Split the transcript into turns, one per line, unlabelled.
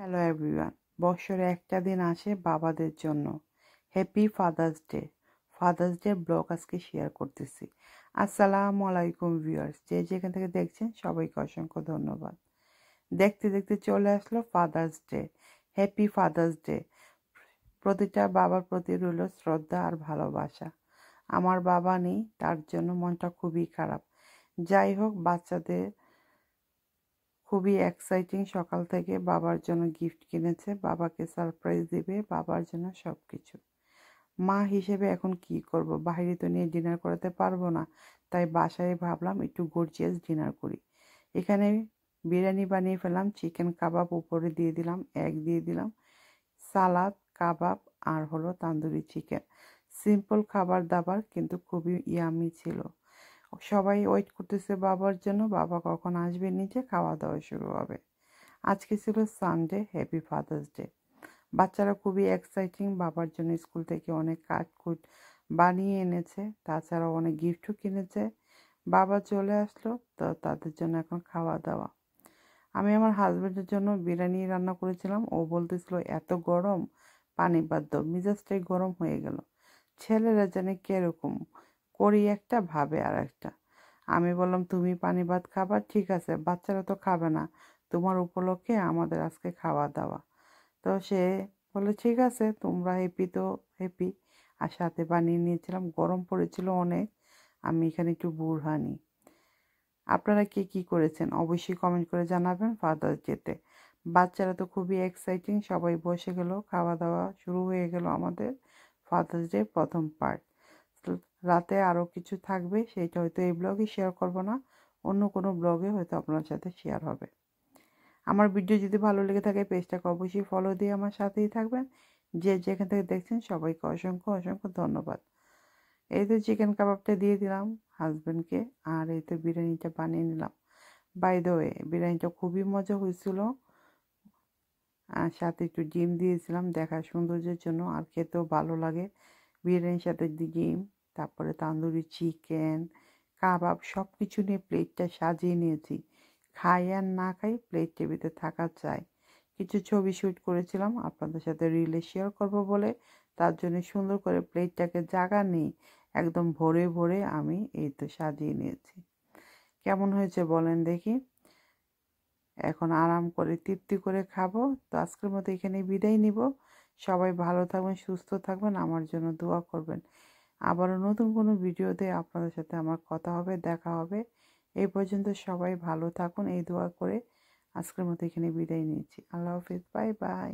Hello everyone, বছরে একটা দিন আসে বাবাদের জন্য। হ্যাপি ফাদার্স ডে ব্লগ আজকে শেয়ার করতেছি। আসসালামু আলাইকুম ভিউয়ার্স, যে যেখান থেকে দেখছেন সবাইকে অসংখ্য ধন্যবাদ। দেখতে দেখতে চলে আসলো father's day. Happy father's day. প্রতিটা বাবার প্রতি রইল শ্রদ্ধা আর ভালোবাসা। আমার বাবা নেই, তার জন্য মনটা খুবই খারাপ। যাই হোক, বাচ্চাদের খুবই এক্সাইটিং। সকাল থেকে বাবার জন্য গিফট কিনেছে, বাবাকে সারপ্রাইজ দিবে, বাবার জন্য সব কিছু। মা হিসেবে এখন কি করব, বাইরে তো নিয়ে ডিনার করাতে পারবো না, তাই বাসায় ভাবলাম একটু গর্জিয়াস ডিনার করি। এখানে বিরিয়ানি বানিয়ে ফেললাম, চিকেন কাবাব উপরে দিয়ে দিলাম, এগ দিয়ে দিলাম, সালাদ, কাবাব আর হলো তান্দুরি চিকেন। সিম্পল খাবার দাবার, কিন্তু খুবই ইয়ামি ছিল। সবাই ওয়েট করতেছে বাবার জন্য, বাবা কখন আসবে নিচে, খাওয়া দাওয়া শুরু হবে। আজকে ছিল সানডে, হ্যাপি ফাদার্স ডে। বাচ্চারা খুবই এক্সাইটিং, বাবার জন্য স্কুল থেকে অনেক কাঠকুট বানিয়ে এনেছে, তাছাড়াও অনেক গিফটও কিনেছে। বাবা চলে আসলো, তো তাদের জন্য এখন খাওয়া দাওয়া। আমি আমার হাজব্যান্ডের জন্য বিরিয়ানি রান্না করেছিলাম। ও বলতেছিল এত গরম, পানি বাদ দাও। মেজাজটাই গরম হয়ে গেল। ছেলেরা জানে কিরকম, করি একটা ভাবে আর একটা। আমি বললাম তুমি পানি ভাত খাবা, ঠিক আছে, বাচ্চারা তো খাবে না, তোমার উপলক্ষে আমাদের আজকে খাওয়া দাওয়া। তো সে বলে ঠিক আছে, তোমরা হ্যাপি তো হ্যাপি। আর সাথে বানিয়ে নিয়েছিলাম, গরম পড়েছিল অনেক, আমি এখানে একটু বুরহানি। আপনারা কে কী করেছেন অবশ্যই কমেন্ট করে জানাবেন ফাদার্স ডেতে। বাচ্চারা তো খুবই এক্সাইটিং, সবাই বসে গেল, খাওয়া দাওয়া শুরু হয়ে গেল আমাদের। ফাদার্স ডে প্রথম পার্ট। রাতে আরও কিছু থাকবে, সেইটা হয়তো এই ব্লগে শেয়ার করব না, অন্য কোনো ব্লগে হয়তো আপনার সাথে শেয়ার হবে। আমার ভিডিও যদি ভালো লেগে থাকে পেজটাকে অবশ্যই ফলো দিয়ে আমার সাথেই থাকবেন। যে যেখান থেকে দেখছেন সবাইকে অসংখ্য অসংখ্য ধন্যবাদ। এই তো চিকেন কাবাবটা দিয়ে দিলাম হাজব্যান্ডকে, আর এই তো বিরিয়ানিটা বানিয়ে নিলাম। বাই দ্য ওয়ে, বিরিয়ানিটা খুবই মজা হয়েছিল। আর সাথে একটু ডিম দিয়েছিলাম দেখার সৌন্দর্যের জন্য, আর খেতেও ভালো লাগে বিরিয়ানির সাথে ডিম। তারপরে তান্দুরি চিকেন, কাবাব সব কিছু নিয়ে প্লেটটা সাজিয়ে নিয়েছি। খাই আর না খাই, প্লেট টেবিলে থাকা চাই। কিছু ছবি শ্যুট করেছিলাম আপনাদের সাথে রিলে শেয়ার করব বলে, তার জন্য সুন্দর করে প্লেটটাকে জায়গা নেই, একদম ভরে ভরে আমি এই তো সাজিয়ে নিয়েছি। কেমন হয়েছে বলেন দেখি। এখন আরাম করে তৃপ্তি করে খাবো। তো আজকের মতো এখানে বিদায় নিব। সবাই ভালো থাকবেন, সুস্থ থাকবেন, আমার জন্য দোয়া করবেন। আবারও নতুন কোনো ভিডিওতে আপনাদের সাথে আমার কথা হবে, দেখা হবে। এই পর্যন্ত সবাই ভালো থাকুন এই দোয়া করে আজকের মতো এখানে বিদায় নিচ্ছি। আল্লাহ হাফিজ, বাই বাই।